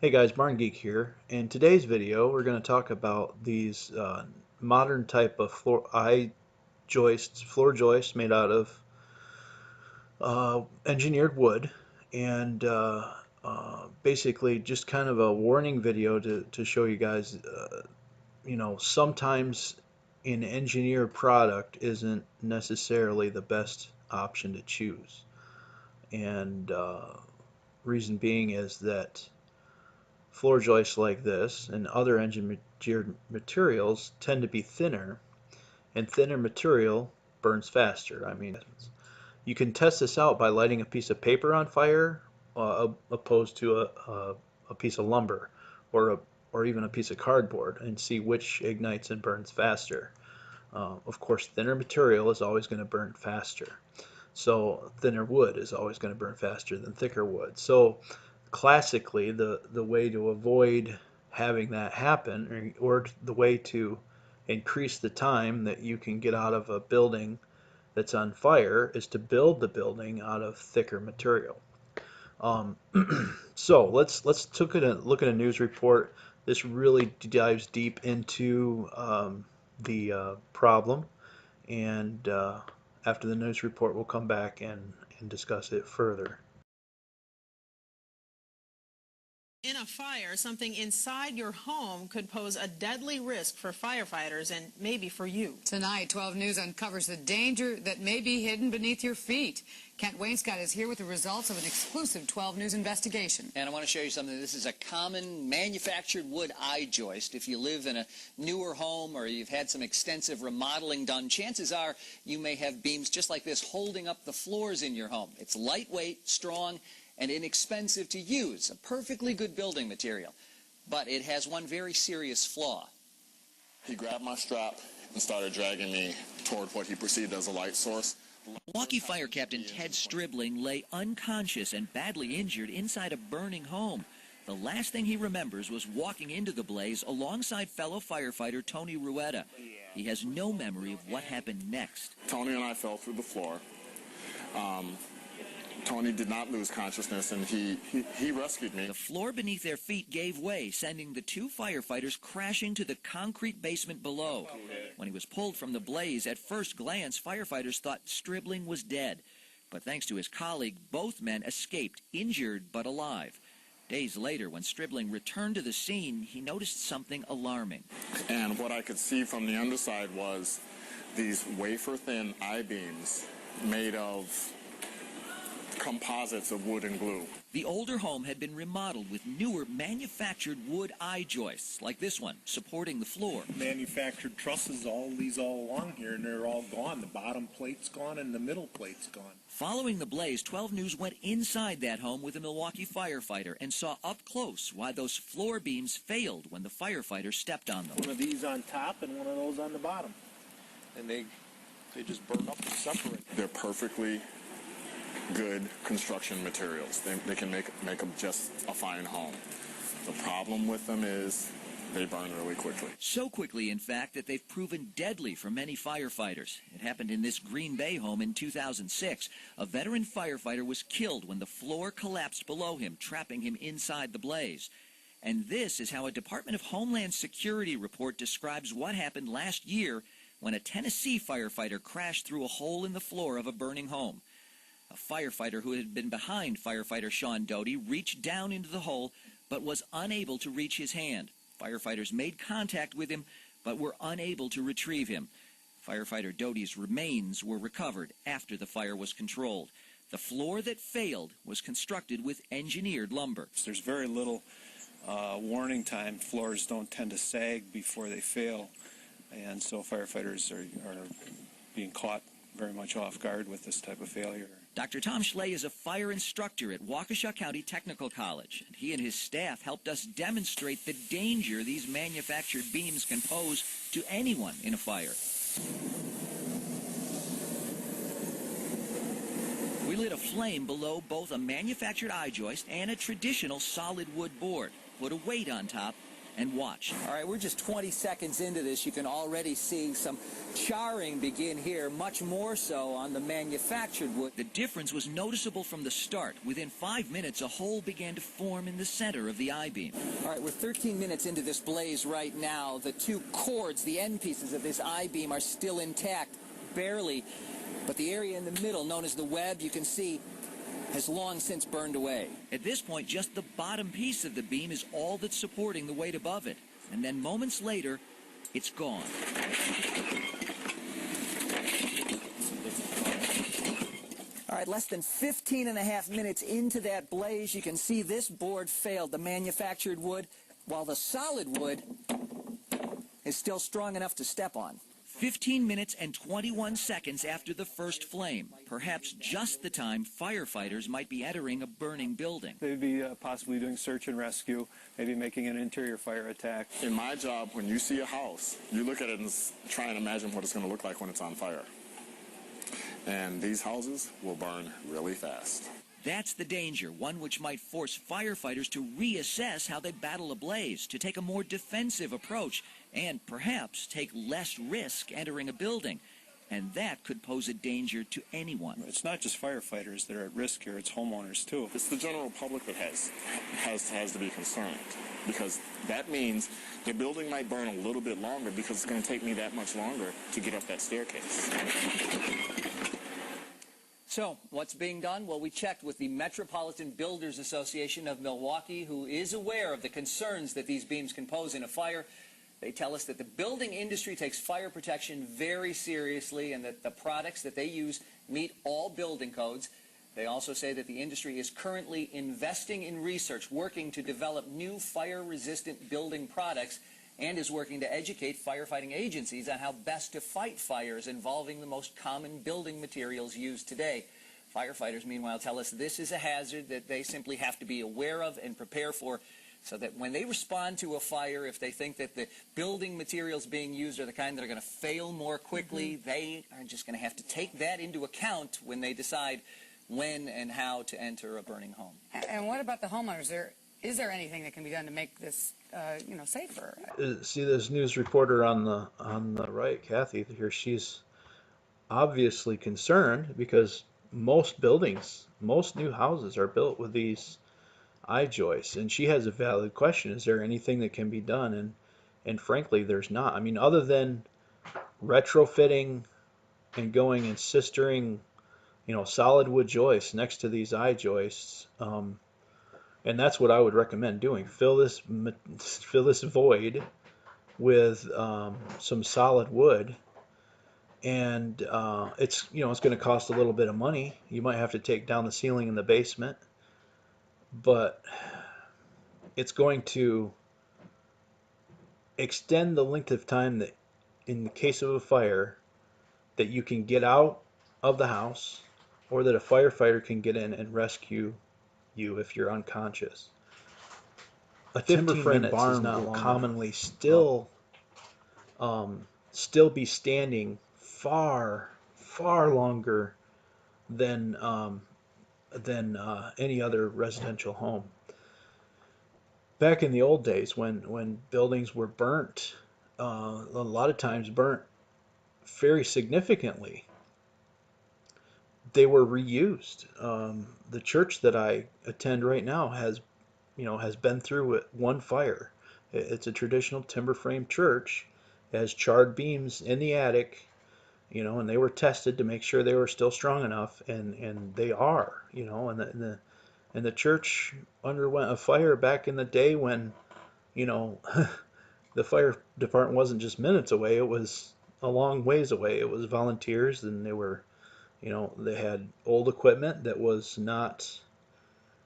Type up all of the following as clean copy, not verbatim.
Hey guys, Barn Geek here. In today's video, we're going to talk about these modern type of floor joists made out of engineered wood, and basically just kind of a warning video to show you guys, sometimes an engineered product isn't necessarily the best option to choose, and reason being is that floor joists like this and other engineered materials tend to be thinner, and thinner material burns faster. I mean, you can test this out by lighting a piece of paper on fire opposed to a piece of lumber or or even a piece of cardboard and see which ignites and burns faster. Of course, thinner material is always going to burn faster. So thinner wood is always going to burn faster than thicker wood. So classically, the way to avoid having that happen, or the way to increase the time that you can get out of a building that's on fire, is to build the building out of thicker material. Um, so let's take a look at a news report. This really dives deep into the problem, and after the news report, we'll come back and discuss it further. In a fire, something inside your home could pose a deadly risk for firefighters and maybe for you. Tonight, 12 News uncovers the danger that may be hidden beneath your feet. Kent Wainscott is here with the results of an exclusive 12 News investigation. And I want to show you something. This is a common manufactured wood I-joist. If you live in a newer home or you've had some extensive remodeling done, chances are you may have beams just like this holding up the floors in your home. It's lightweight, strong, and inexpensive to use, a perfectly good building material. But it has one very serious flaw. He grabbed my strap and started dragging me toward what he perceived as a light source. Milwaukee Fire Captain Ted Stribling lay unconscious and badly injured inside a burning home. The last thing he remembers was walking into the blaze alongside fellow firefighter Tony Rueda. He has no memory of what happened next. Tony and I fell through the floor. Tony did not lose consciousness, and he rescued me. The floor beneath their feet gave way, sending the two firefighters crashing to the concrete basement below. When he was pulled from the blaze, at first glance, firefighters thought Stribling was dead. But thanks to his colleague, both men escaped, injured but alive. Days later, when Stribling returned to the scene, he noticed something alarming. And what I could see from the underside was these wafer-thin I-beams made of composites of wood and glue. The older home had been remodeled with newer manufactured wood I-joists, like this one, supporting the floor. Manufactured trusses, all along here, and they're all gone. The bottom plate's gone and the middle plate's gone. Following the blaze, 12 News went inside that home with a Milwaukee firefighter and saw up close why those floor beams failed when the firefighter stepped on them. One of these on top and one of those on the bottom. And they just burn up and separate. They're perfectly good construction materials. They can make them just a fine home. The problem with them is they burn really quickly. So quickly, in fact, that they've proven deadly for many firefighters. It happened in this Green Bay home in 2006. A veteran firefighter was killed when the floor collapsed below him, trapping him inside the blaze. And this is how a Department of Homeland Security report describes what happened last year when a Tennessee firefighter crashed through a hole in the floor of a burning home. A firefighter who had been behind firefighter Sean Doty reached down into the hole but was unable to reach his hand. Firefighters made contact with him but were unable to retrieve him. Firefighter Doty's remains were recovered after the fire was controlled. The floor that failed was constructed with engineered lumber. There's very little warning time. Floors don't tend to sag before they fail, and so firefighters are being caught very much off guard with this type of failure. Dr. Tom Schley is a fire instructor at Waukesha County Technical College, and he and his staff helped us demonstrate the danger these manufactured beams can pose to anyone in a fire. We lit a flame below both a manufactured I-joist and a traditional solid wood board, put a weight on top, and watch. All right, we're just 20 seconds into this. You can already see some charring begin here, much more so on the manufactured wood. The difference was noticeable from the start. Within 5 minutes, a hole began to form in the center of the I-beam. All right, we're 13 minutes into this blaze right now. The two cords, the end pieces of this I-beam, are still intact, barely. But the area in the middle, known as the web, you can see has long since burned away. At this point, just the bottom piece of the beam is all that's supporting the weight above it. And then moments later, it's gone. All right, less than 15 and a half minutes into that blaze, you can see this board failed, the manufactured wood, while the solid wood is still strong enough to step on. 15 minutes and 21 seconds after the first flame, perhaps just the time firefighters might be entering a burning building. They'd be possibly doing search and rescue, maybe making an interior fire attack. In my job, when you see a house, you look at it and try and imagine what it's going to look like when it's on fire. And these houses will burn really fast. That's the danger, one which might force firefighters to reassess how they battle a blaze, to take a more defensive approach, and perhaps take less risk entering a building. And that could pose a danger to anyone. It's not just firefighters that are at risk here, it's homeowners too. It's the general public that has to be concerned, because that means the building might burn a little bit longer because it's going to take me that much longer to get up that staircase. So, what's being done? Well, we checked with the Metropolitan Builders Association of Milwaukee, who is aware of the concerns that these beams can pose in a fire. They tell us that the building industry takes fire protection very seriously and that the products that they use meet all building codes. They also say that the industry is currently investing in research, working to develop new fire-resistant building products, and is working to educate firefighting agencies on how best to fight fires involving the most common building materials used today. Firefighters, meanwhile, tell us this is a hazard that they simply have to be aware of and prepare for, so that when they respond to a fire, if they think that the building materials being used are the kind that are going to fail more quickly, they are just going to have to take that into account when they decide when and how to enter a burning home. And what about the homeowners? Is there anything that can be done to make this, safer? See this news reporter on the right, Kathy here. She's obviously concerned because most buildings, most new houses are built with these I-joists, and she has a valid question: is there anything that can be done? And frankly, there's not. I mean, other than retrofitting and going and sistering, solid wood joists next to these I-joists. And that's what I would recommend doing. Fill this void with some solid wood, and it's going to cost a little bit of money. You might have to take down the ceiling in the basement, but it's going to extend the length of time that, in the case of a fire, that you can get out of the house, or that a firefighter can get in and rescue you if you're unconscious. A timber frame barn will commonly still be standing far longer than any other residential home. Back in the old days, when buildings were burnt, a lot of times burnt very significantly, they were reused. The church that I attend right now has been through one fire. It's a traditional timber frame church. It has charred beams in the attic, and they were tested to make sure they were still strong enough, and they are, and the church underwent a fire back in the day when, the fire department wasn't just minutes away, it was a long ways away. It was volunteers, and they were, they had old equipment that was not,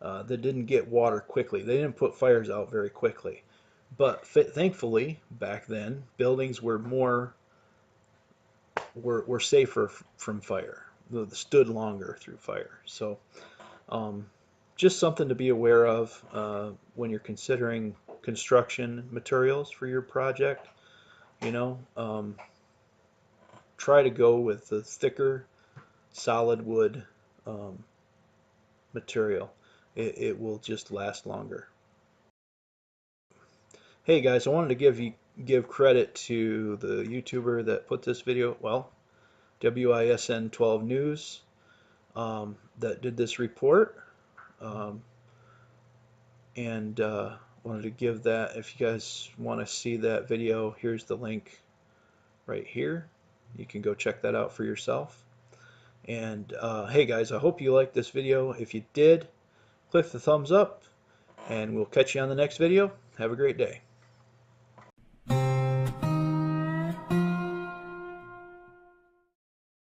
that didn't get water quickly. They didn't put fires out very quickly. But thankfully, back then, buildings were were safer from fire. They stood longer through fire. So, just something to be aware of when you're considering construction materials for your project. Try to go with the thicker solid wood material. It will just last longer. Hey, Hey guys, I wanted to give credit to the YouTuber that put this video, well, WISN 12 News, that did this report, and wanted to give that. If you guys want to see that video, here's the link right here. You can go check that out for yourself. And hey guys, I hope you liked this video. If you did, click the thumbs up, and we'll catch you on the next video. Have a great day.